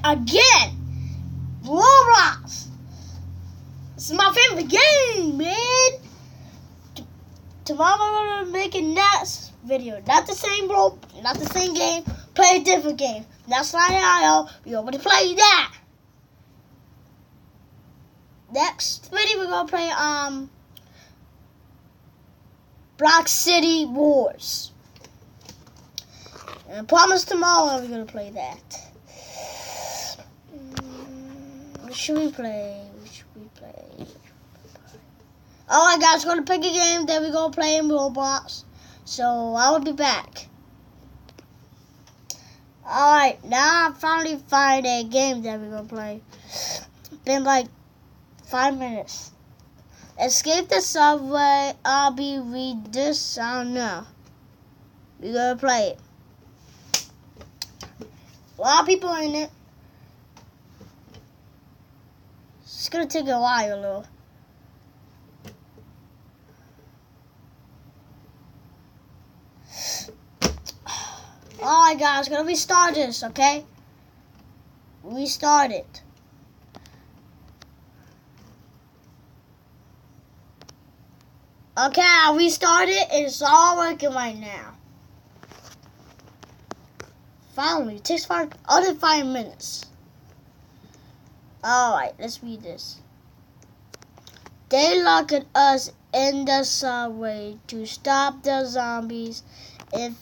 again. Roblox. This is my favorite game, man. Tomorrow I'm gonna make a next video. Not the same not the same game. Play a different game. That's not how we're going to play that. Next video we're gonna play Block City Wars. And I promise tomorrow we're gonna play that. What should we play? Alright guys, we're gonna pick a game that we're gonna play in Roblox. So I will be back. Alright, now I finally find a game that we're gonna play. Been like 5 minutes. Escape the subway. I'll be read this. I don't know. We're gonna play it. A lot of people in it. It's gonna take a while though. Alright guys, gonna restart this, okay? Restart it. Okay, I restarted it. It's all working right now. Finally, it takes other 5 minutes. Alright, let's read this. They locked us in the subway to stop the zombies. If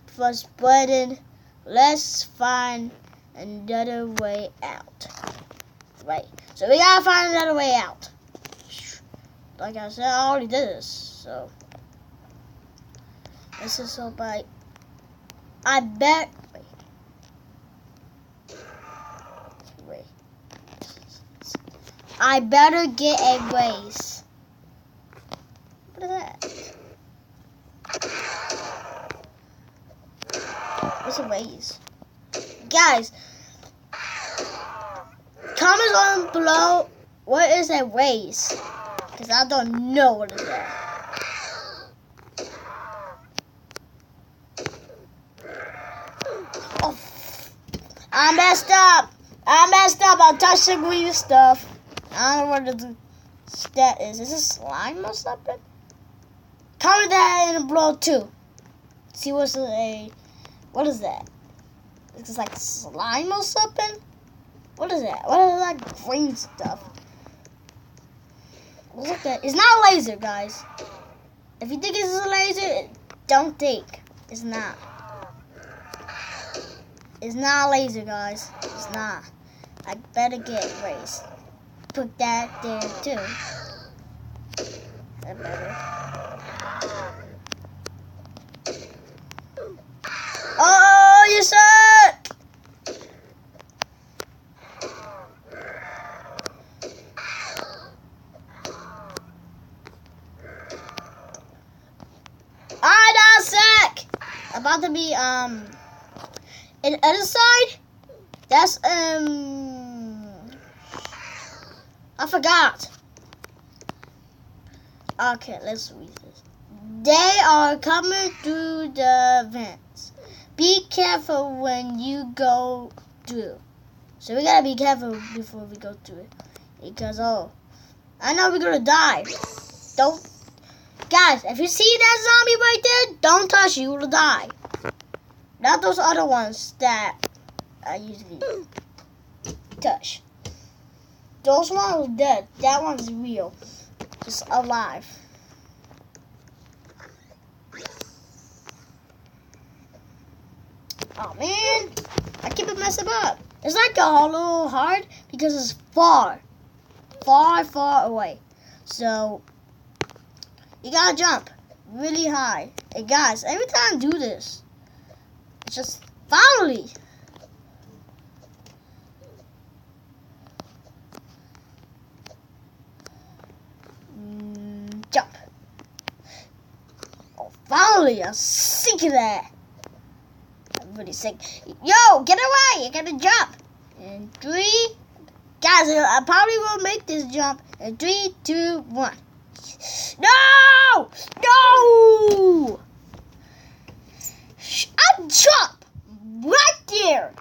for spreading, let's find another way out. Right, so we gotta find another way out. Like I said, I already did this, so this is so bad. I better get a raise. What is that? What's a raise? Guys, comment on below what is a raise. Because I don't know what is that. Oh, I messed up. I touched the green stuff. I don't know what that is. Is it slime or something? Comment that in below too. See what is that? Is this like slime or something? What is that? What is that green stuff? Look at, it's not a laser, guys. If you think it's a laser, don't think. It's not. It's not a laser, guys. It's not. I better get raised. Put that there too. I better. Oh, you suck! About to be in the other side. That's I forgot. Okay, let's read this. They are coming through the vents. Be careful when you go through. So we gotta be careful before we go through it. Because I know we're gonna die. Guys, if you see that zombie right there, don't touch it, you will die. Not those other ones that I usually touch. Those ones are dead. That one's real. Just alive. Oh man, I keep messing up. It's like a little hard because it's far away. So you gotta jump really high. Hey guys, every time I do this, it's just finally. Jump. Oh, finally, I'm sick of that. I'm really sick. Yo, get away! You gotta jump. In 3, guys, I probably will make this jump. In 3, 2, 1. No! No! I jump right there.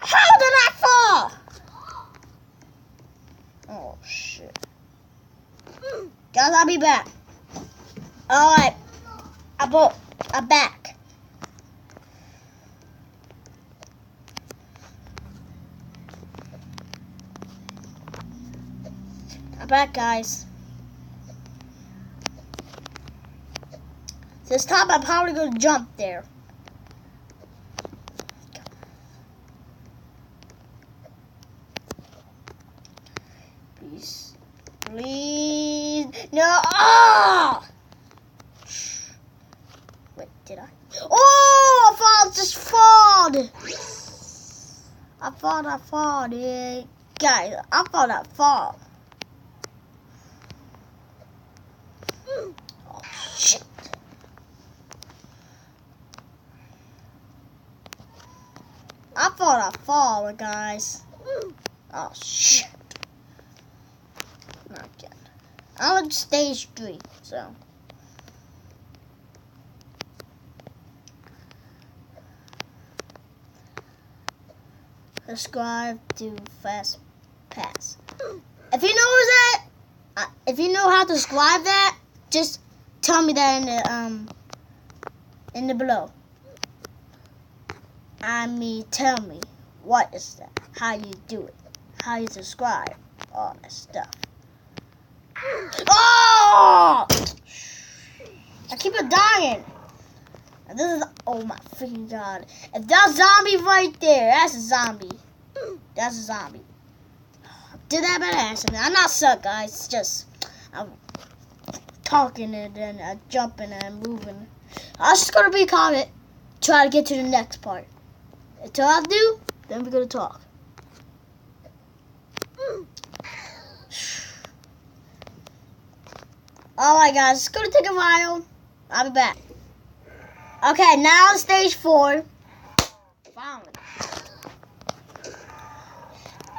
be back. Alright. I'm back. I'm back, guys. This time I'm probably gonna jump there. Please. Please. No! Oh! Wait, did I? Oh! I just fall! I fall. Yeah. Guys, I fall. Oh, shit. I fall, guys. Oh, shit. Not yet. I'm on stage 3, so. Subscribe to Fast Pass. If you know that, if you know how to subscribe that, just tell me that in the below. Tell me what is that? How you do it? How you subscribe? All that stuff. Oh! I keep it dying. And this is, oh my freaking god. If that's a zombie right there, that's a zombie. That's a zombie. I did that by accident. I'm not suck, guys. It's just, I'm talking and then jumping and moving. I'm just going to be quiet. Try to get to the next part. Until I do, then we're going to talk. Alright guys, it's going to take a while. I'll be back. Okay, now on stage 4. Finally.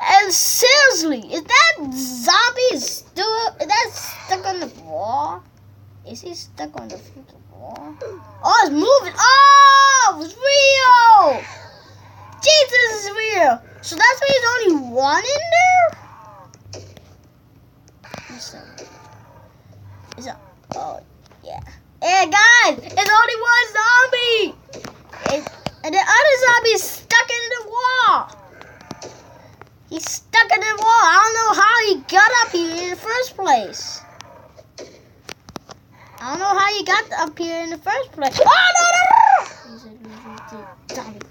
And seriously, is that zombie stuck on the wall? Is he stuck on the freaking wall? Oh, it's moving. Oh, it's real. Jesus, is real. So that's why there's only one in there? Listen. Oh, yeah. Hey, guys, it's only one zombie. And the other zombie is stuck in the wall. He's stuck in the wall. I don't know how he got up here in the first place. I don't know how he got up here in the first place. Oh, no! Zombie.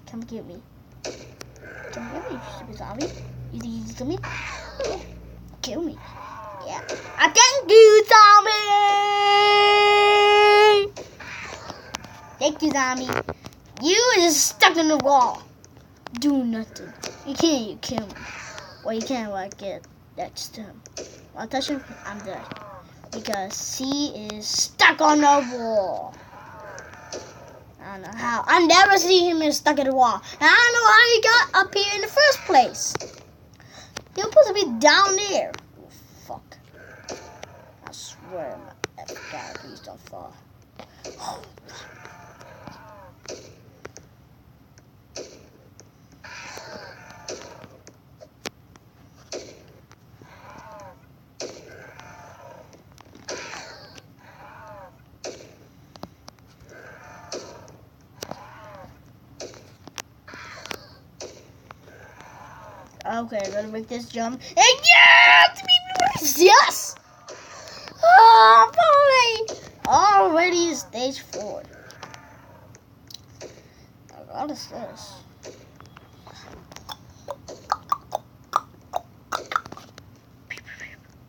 Come get me. Come get me, you stupid zombie. You think you can kill me? Kill me. Yeah. I thank you, zombie! Thank you, zombie. You is stuck in the wall. Do nothing. You kill me. Well, you can't get next to him. I'll touch him, I'm dead. Because he is stuck on the wall. I don't know how. I never see him stuck in the wall. And I don't know how he got up here in the first place. He was supposed to be down there. Oh, fuck. I swear, God, please don't fall. Oh. Okay, I'm gonna make this jump. And yes! Yes! Oh, boy! Already stage 4. What is this?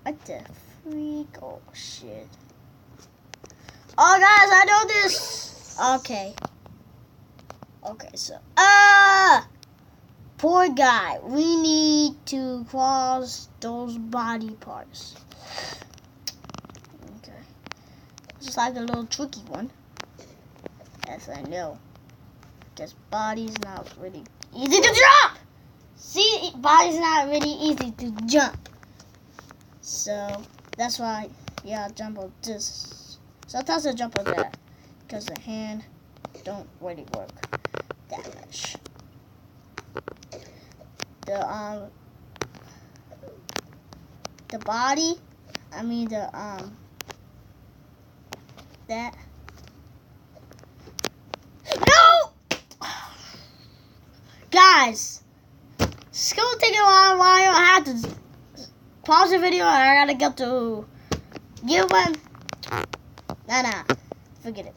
What the freak? Oh, shit. Oh, guys, I know this. Okay. Okay, so, poor guy. We need to cross those body parts. Okay. Just like a little tricky one. Yes, I know. Because body's not really easy to jump. See, body's not really easy to jump. So, that's why, yeah, I jump on this. Sometimes I jump on that. Because the hand don't really work that much. The body, that. No! Guys, it's gonna take a while. I have to pause the video and I gotta get to you one. Nah, forget it.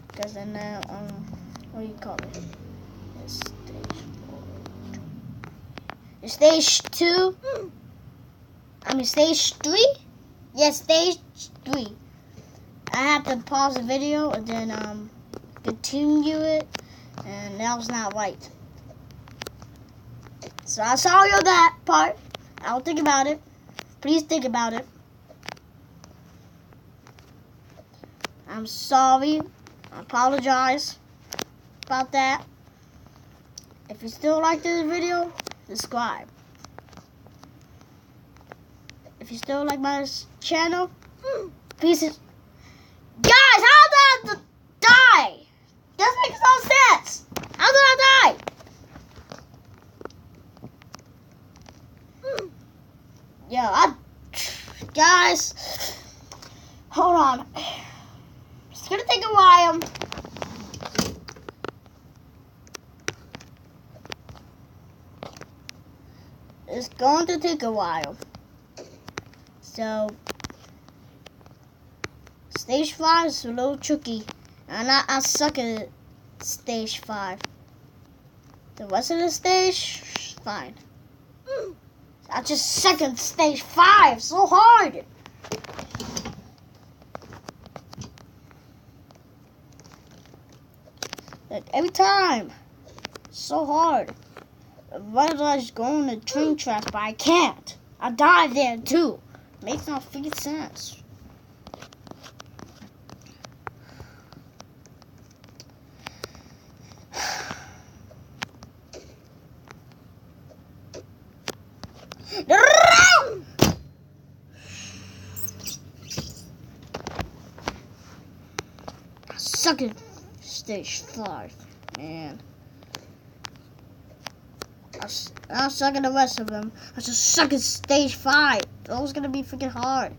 Because then what do you call it? It's stage 2. I mean stage 3. Yes, stage 3. I have to pause the video and then continue it, and that was not right. So I'm sorry on that part. I'll think about it. Please think about it. I'm sorry. I apologize about that. If you still like this video, subscribe. If you still like my channel, please. Guys, how did I die? That makes no sense. How did I die? Yeah, guys, hold on. It's gonna take a while. It's going to take a while. So, stage 5 is a little tricky. And I suck at stage 5. The rest of the stage, fine. I just suck at stage 5 so hard. Like every time, so hard. Why did I just go on the train tracks, but I can't? I died there too. Makes no freaking sense. I suck at stage 5, man. I suck at the rest of them. I just suck at stage 5. That was gonna be freaking hard.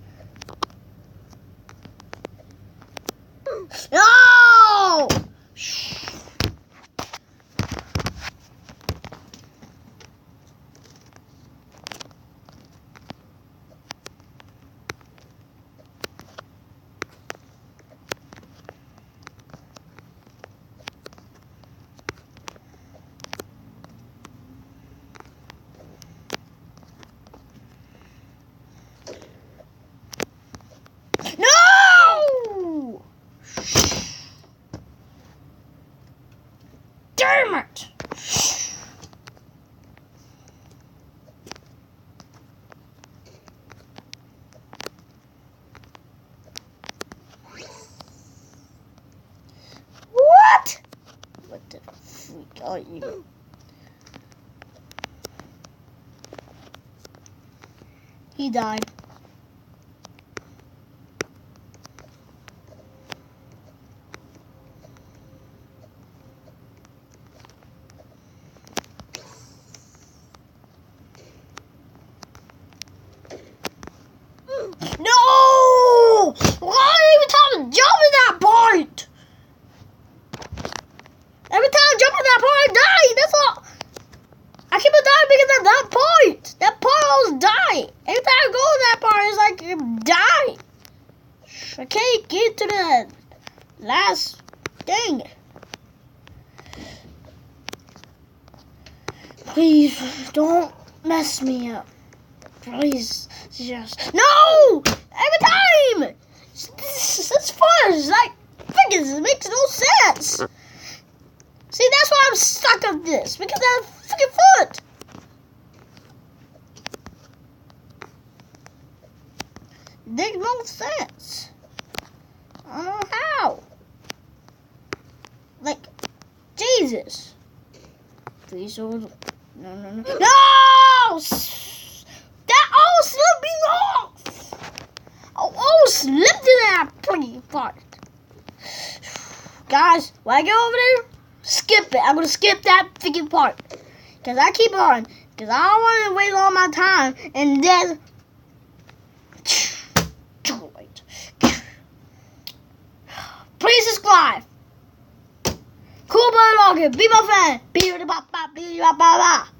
No! No! Damn it! What? What the freak are you? He died. No! Why every time I jump in that point? Every time I jump in that point, I die. That's all. I keep on dying because of that point. That point I always die. Every time I go in that part, it's like I die. I can't get to the last thing. Please don't mess me up. Please, just no! Every time! It's fun. It's like, it makes no sense. See, that's why I'm stuck on this. Because of that freaking foot. It makes no sense. I don't know how. Like, Jesus. Please, no. No! That almost slipped me off! I almost slipped in that pretty part. Guys, when I get over there, skip it. I'm going to skip that freaking part. Because I keep on. Because I don't want to waste all my time. And then... 5. Cool boy login. Be my friend. Be the pop pop. Be the pop pop.